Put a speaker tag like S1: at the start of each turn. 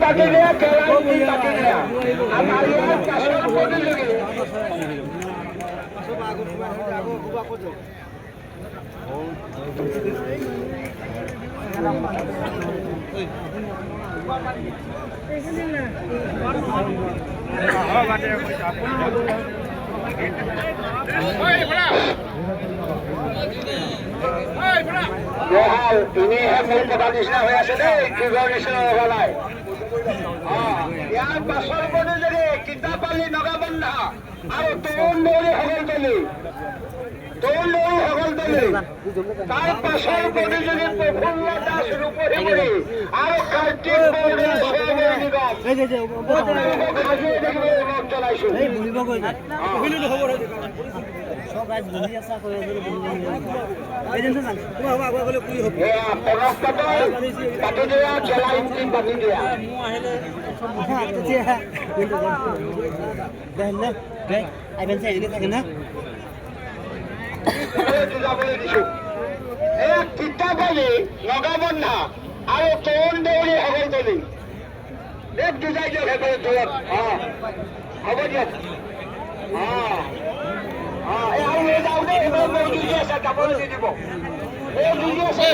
S1: পাতি দিয়া কেলাই পাতি দিয়া আমাৰ ইয়াত পাছৰ প্ৰতিযোগী এনেইহে মূল পতা নিচিনা হৈ আছে দেই যুগৰ নিচিনা লগা নাই ইয়াৰ পাছৰ প্ৰতিযোগী কিতাপালি নগাবন্ধা আৰু তৰুণ দৌৰী সকলতলী তাৰ পাছৰ প্ৰতিযোগী প্ৰফুল্ল দাস ৰূপহীমণি আৰু কাৰ্তিক জনাইছো পাতি দিয়া খেলা পাতি দিয়া যাবলৈ দিছো এয়া কিতাপালি নগাবন্ধা আৰু তৰুণ দেউৰী সকলতলী এক দুজাই দিয়ক সেইফালে দূৰত হ'ব দিয়ক আৰু লৈ যাওঁ দেই এইবাৰ মই দি আছে যাবলৈ নিদিব এই দি আছে